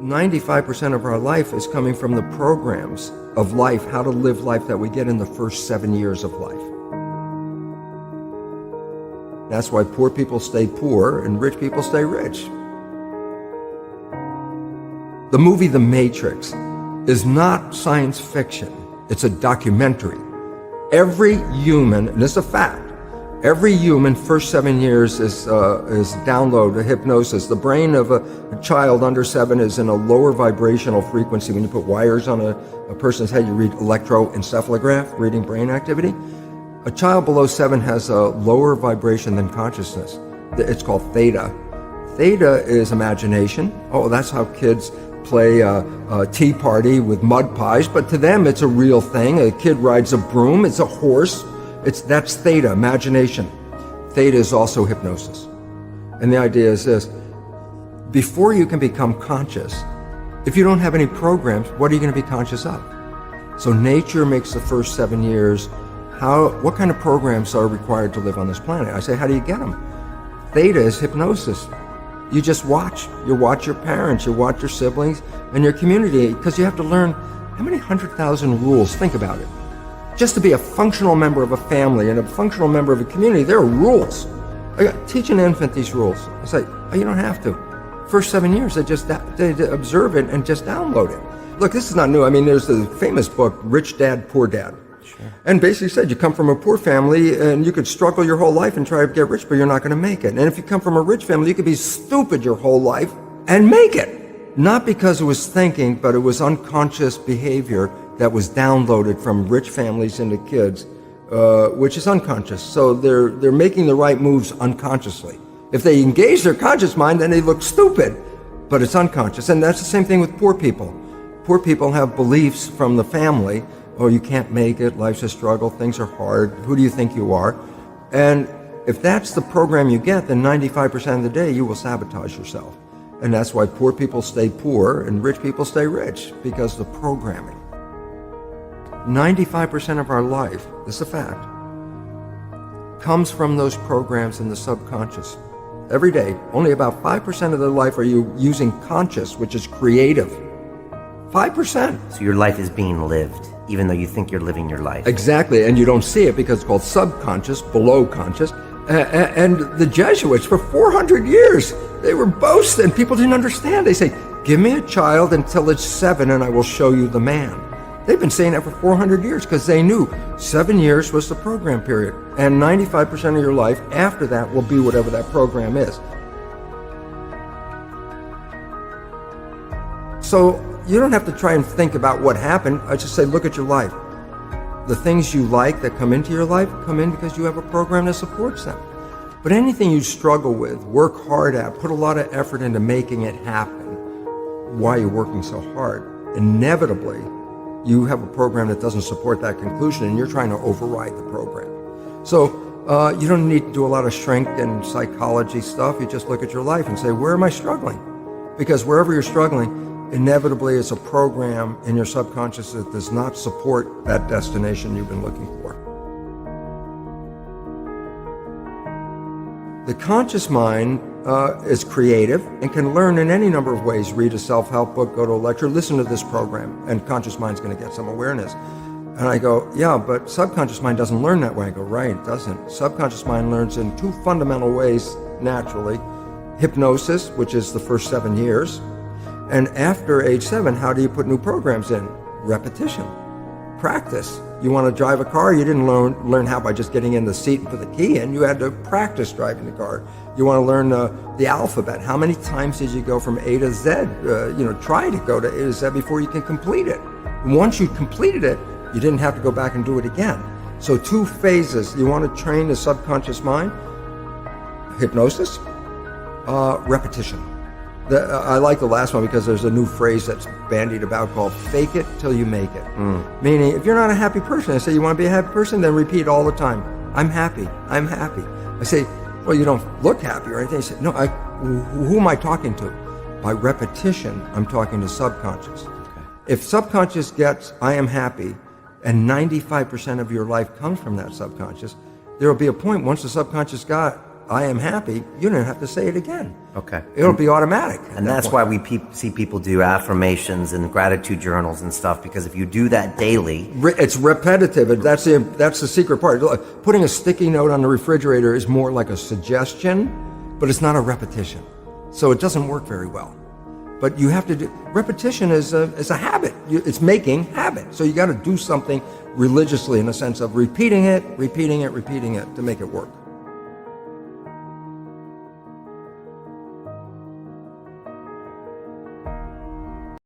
95% of our life is coming from the programs of life, how to live life that we get in the first 7 years of life. That's why poor people stay poor and rich people stay rich. The movie The Matrix is not science fiction. It's a documentary. Every human, and this is a fact, every human first 7 years is download hypnosis. The brain of a child under 7 is in a lower vibrational frequency. When you put wires on a person's head, you read electroencephalograph, reading brain activity. A child below 7 has a lower vibration than consciousness. It's called theta. Theta is imagination. Oh, that's how kids play a tea party with mud pies, but to them it's a real thing. A kid rides a broom, it's a horse. That's theta, imagination. Theta is also hypnosis. And the idea is this: before you can become conscious, if you don't have any programs, what are you going to be conscious of? So nature makes the first 7 years. What kind of programs are required to live on this planet? I say, how do you get them? Theta is hypnosis. You just watch. You watch your parents, you watch your siblings, and your community, because you have to learn how many 100,000 rules. Think about it. Just to be a functional member of a family and a functional member of a community, there are rules. Teach an infant these rules. It's like, oh, you don't have to. First 7 years, they observe it and just download it. Look, this is not new. I mean, there's the famous book, Rich Dad, Poor Dad. Sure. And basically said you come from a poor family and you could struggle your whole life and try to get rich, but you're not going to make it. And if you come from a rich family, you could be stupid your whole life and make it. Not because it was thinking, but it was unconscious behavior that was downloaded from rich families into kids, which is unconscious. So they're making the right moves unconsciously. If they engage their conscious mind, then they look stupid, but it's unconscious. And that's the same thing with poor people. Poor people have beliefs from the family. Oh, you can't make it, life's a struggle, things are hard, who do you think you are? And if that's the program you get, then 95% of the day you will sabotage yourself. And that's why poor people stay poor and rich people stay rich, because the programming. 95% of our life, this is a fact, comes from those programs in the subconscious. Every day, only about 5% of their life are you using conscious, which is creative. 5%. So your life is being lived, even though you think you're living your life. Exactly, and you don't see it because it's called subconscious, below conscious. And the Jesuits, for 400 years, they were boasting. People didn't understand. They say, give me a child until it's 7 and I will show you the man. They've been saying that for 400 years because they knew 7 years was the program period. And 95% of your life after that will be whatever that program is. So you don't have to try and think about what happened. I just say, look at your life. The things you like that come into your life come in because you have a program that supports them. But anything you struggle with, work hard at, put a lot of effort into making it happen, why you're working so hard, inevitably you have a program that doesn't support that conclusion and you're trying to override the program. So you don't need to do a lot of strength and psychology stuff. You just look at your life and say, where am I struggling? Because wherever you're struggling, inevitably it's a program in your subconscious that does not support that destination you've been looking for. The conscious mind is creative and can learn in any number of ways. Read a self-help book, go to a lecture, listen to this program, and conscious mind's going to get some awareness. And I go, yeah, but subconscious mind doesn't learn that way. I go, right, it doesn't. Subconscious mind learns in 2 fundamental ways naturally. Hypnosis, which is the first 7 years. And after age 7, how do you put new programs in? Repetition, practice. You want to drive a car, you didn't learn how by just getting in the seat and put the key in. You had to practice driving the car. You want to learn the alphabet. How many times did you go from A to Z? Try to go to A to Z before you can complete it. Once you completed it, you didn't have to go back and do it again. So 2 phases. You want to train the subconscious mind? Hypnosis, repetition. I like the last one because there's a new phrase that's bandied about called fake it till you make it. Meaning, if you're not a happy person, I say, you want to be a happy person? Then repeat all the time, I'm happy, I'm happy. I say, well, you don't look happy or anything. I say, no, who am I talking to? By repetition, I'm talking to subconscious. Okay. If subconscious gets, I am happy, and 95% of your life comes from that subconscious, there will be a point once the subconscious got, I am happy, you don't have to say it again. Okay. It'll be automatic. And that's why we see people do affirmations and gratitude journals and stuff, because if you do that daily... It's repetitive. That's the secret part. Look, putting a sticky note on the refrigerator is more like a suggestion, but it's not a repetition. So it doesn't work very well. But you have to do... Repetition is a habit. It's making habit. So you got to do something religiously in the sense of repeating it to make it work.